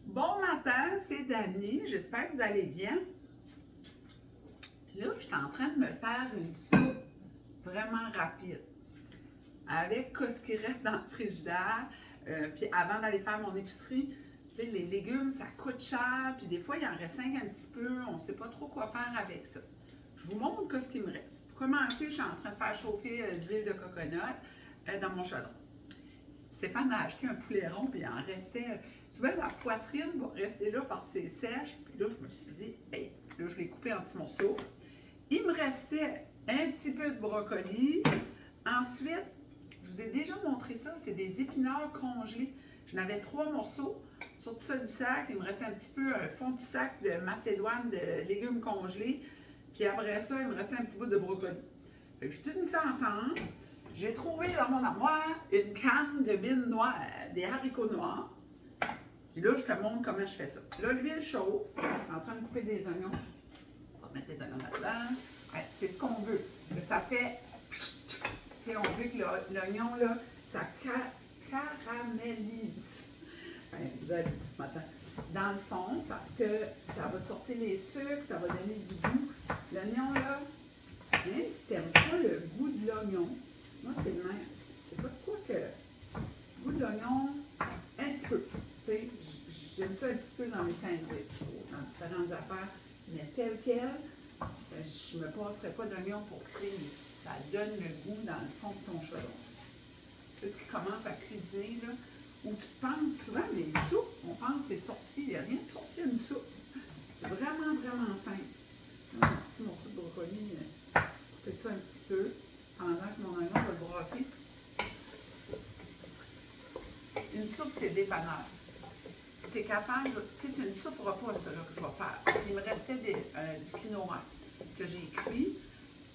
Bon matin, c'est Dani. J'espère que vous allez bien. Là, je suis en train de me faire une soupe vraiment rapide avec ce qui reste dans le frigidaire. Puis avant d'aller faire mon épicerie, tu sais, les légumes, ça coûte cher. Puis des fois, il en reste un petit peu. On ne sait pas trop quoi faire avec ça. Je vous montre ce qui me reste. Pour commencer, je suis en train de faire chauffer de l'huile de coconut dans mon chaudron. Stéphane a acheté un poulet rond, puis il en restait. Souvent, la poitrine va rester là parce que c'est sèche. Puis là, je me suis dit, hey, là, je l'ai coupé en petits morceaux. Il me restait un petit peu de brocoli. Ensuite, je vous ai déjà montré ça, c'est des épinards congelés. J'en avais 3 morceaux. Sorti ça du sac, il me restait un petit peu un fond de sac de macédoine de légumes congelés. Puis après ça, il me restait un petit bout de brocoli. Fait que j'ai tout mis ça ensemble. J'ai trouvé dans mon armoire une canne de mine noire, des haricots noirs. Puis là, je te montre comment je fais ça. Là, l'huile chauffe. Je suis en train de couper des oignons. On va mettre des oignons là-dedans. Ouais, c'est ce qu'on veut. Ça fait... Et on veut que l'oignon, là, ça caramélise. Ouais, vous allez ce matin. Dans le fond, parce que ça va sortir les sucres, ça va donner du goût. L'oignon, là, même si tu n'aimes pas le goût de l'oignon, moi, c'est le même. C'est pas de quoi que le goût de l'oignon, un petit peu. Tu sais, j'aime ça un petit peu dans les sandwichs, dans différentes affaires, mais tel quel, je ne me passerai pas d'oignon pour cuire. Ça donne le goût dans le fond de ton chaudron. C'est ce qui commence à cuisiner, là, où tu penses souvent, les soupes, on pense que c'est sorcier. Il n'y a rien de sorcier à une soupe. C'est vraiment, vraiment simple. Un petit morceau de brocoli, couper ça un petit peu, pendant que mon oignon va le brasser. Une soupe, c'est dépanneur. Si tu es capable, tu sais, c'est une soupe repas, ça, là, que je vais faire. Il me restait du quinoa que j'ai cuit.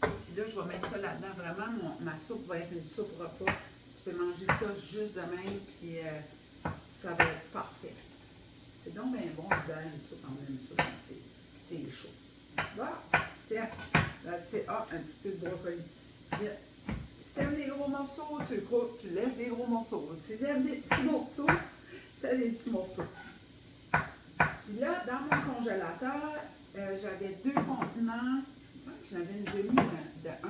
Puis là, je vais mettre ça là-dedans. Vraiment, ma soupe va être une soupe repas. Tu peux manger ça juste de même, puis ça va être parfait. C'est donc bien bon de faire une soupe en même soupe. C'est chaud. Voilà. Tiens, là, tu sais, un petit peu de brocoli. Si tu aimes des gros morceaux, tu le coupes, tu laisses des gros morceaux. Si tu aimes des petits morceaux, tu as des petits morceaux. Puis là, dans mon congélateur, j'avais 2 contenants. J'en avais une demi de 1. Ah,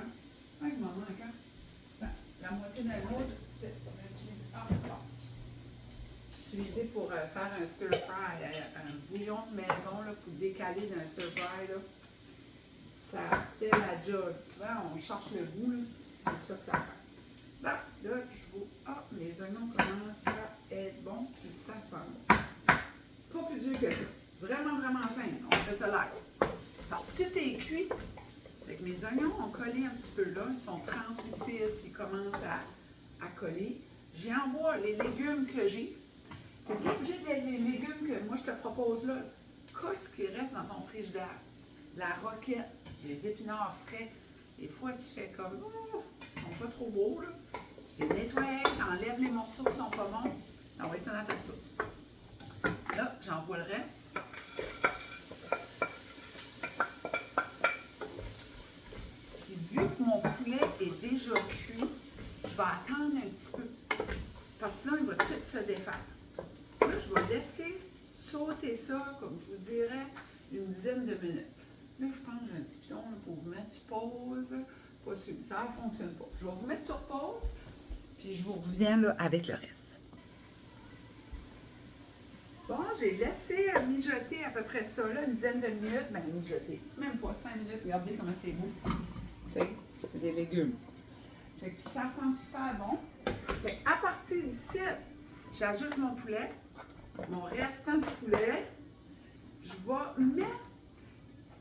il m'en manque un. La moitié d'un autre, c'était utilisé pour faire un stir-fry, un bouillon de maison là, pour décaler d'un stir-fry. Ça fait la job. Tu vois, on cherche le goût, là, c'est ça que ça fait. Là, je vous... Ah, les oignons commencent à être bons, puis ça sent bon. Pas plus dur que ça. Vraiment, vraiment simple. On fait ça là. Parce que tout est cuit. Fait que mes oignons ont collé un petit peu là. Ils sont translucides, puis ils commencent à coller. J'y envoie les légumes que j'ai. C'est pas obligé d'être les légumes que moi je te propose là. Qu'est-ce qui reste dans ton frigidaire? La roquette, les épinards frais. Des fois, tu fais comme, oh, ils sont pas trop beaux, là. Les nettoies, t'enlèves les morceaux qui sont pas bons. Envoie ça dans ta soupe. Là, j'envoie le reste. Puis, vu que mon poulet est déjà cuit, je vais attendre un petit peu. Parce que sinon, il va tout se défaire. Là, je vais laisser sauter ça, comme je vous dirais, une dizaine de minutes. Là, je pense que j'ai un petit piton là, pour vous mettre sur pause. Pas sûr, ça ne fonctionne pas. Je vais vous mettre sur pause, puis je vous reviens là, avec le reste. Bon, j'ai laissé mijoter à peu près ça, là, une dizaine de minutes. Ben, mijoter, même pas 5 minutes. Regardez comment c'est beau. Tu sais, c'est des légumes. Fait que ça sent super bon. Fait à partir d'ici, j'ajoute mon poulet, mon restant de poulet. Je vais mettre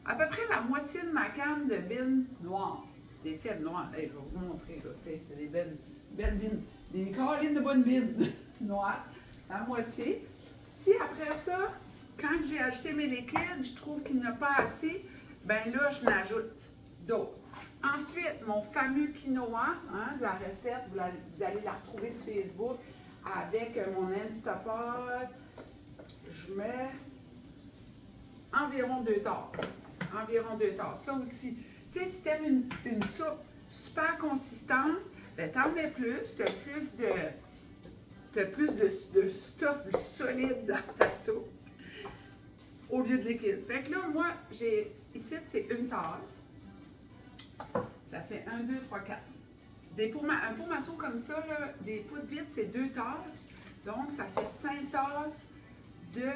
à peu près la moitié de ma canne de bines noires. C'est des fèves noires. Hey, je vais vous montrer, là. C'est des belles bines. Des collines de bonnes bines noires. La moitié. Si après ça, quand j'ai ajouté mes liquides, je trouve qu'il n'y en a pas assez, ben là, je n'ajoute d'autres. Ensuite, mon fameux quinoa, hein, la recette, vous allez la retrouver sur Facebook avec mon Instapot. Je mets environ 2 tasses. Environ 2 tasses. Ça aussi, tu sais, si tu aimes une soupe super consistante, ben, t'en mets plus, tu as plus de stuff solide dans ta soupe. au lieu de liquide. Fait que là, moi, j'ai ici, c'est une tasse. Ça fait 1, 2, 3, 4. Un pot maçon comme ça, là, des poudres vides, c'est 2 tasses. Donc, ça fait 5 tasses de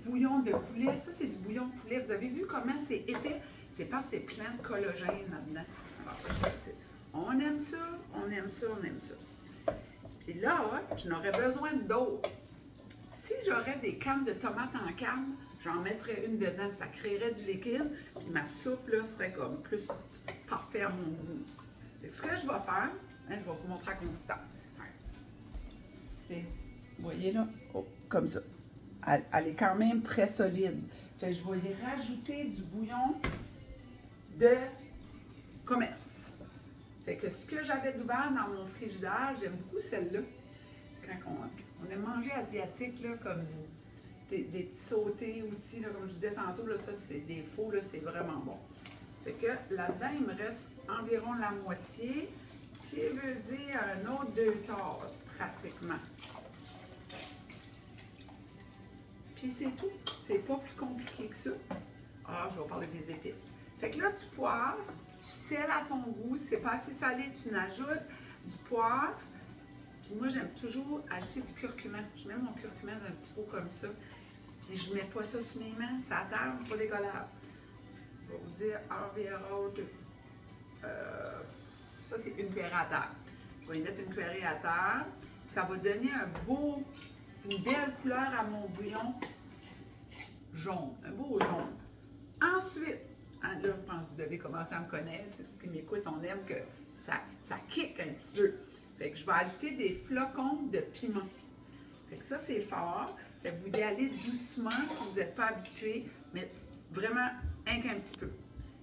bouillon de poulet. Ça, c'est du bouillon de poulet. Vous avez vu comment c'est épais? C'est parce que c'est plein de collagène là-dedans. On aime ça, on aime ça, on aime ça. Puis là, je n'aurais besoin d'autres. Si j'aurais des cannes de tomates en canne, j'en mettrais une dedans, ça créerait du liquide, puis ma soupe là serait comme plus parfaite à mon goût. C'est ce que je vais faire, je vais vous montrer la consistance. Ouais. Vous voyez là, comme ça. Elle est quand même très solide. Fait que je vais y rajouter du bouillon de commerce. Fait que ce que j'avais d'ouvert dans mon frigidaire, j'aime beaucoup celle-là. Quand on aime manger asiatique, là, comme des petits sautés aussi, là, comme je disais tantôt, là, ça c'est des faux, là, c'est vraiment bon. Fait que là-dedans, il me reste environ la moitié, qui veut dire un autre 2 tasses, pratiquement. Puis c'est tout. C'est pas plus compliqué que ça. Ah, je vais parler des épices. Fait que là, tu poivres, tu sels à ton goût. Si c'est pas assez salé, tu n'ajoutes du poivre. Puis moi, j'aime toujours ajouter du curcuma. Je mets mon curcuma dans un petit pot comme ça. Puis je mets pas ça sur mes mains, ça table, pas dégueulasse. Je vais vous dire environ ça, c'est une cuillerée à terre. Je vais y mettre une cuillerée à terre. Ça va donner une belle couleur à mon bouillon jaune, un beau jaune. Ensuite, là, je pense que vous devez commencer à me connaître, c'est ce qui m'écoute, on aime que ça kick un petit peu. Fait que je vais ajouter des flocons de piment. Fait que ça, c'est fort. Fait que vous y allez doucement si vous n'êtes pas habitué, mais vraiment un petit peu.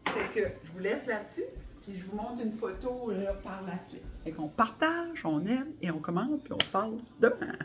Fait que je vous laisse là-dessus, puis je vous montre une photo là, par la suite. Fait qu'on partage, on aime et on commente, puis on se parle demain.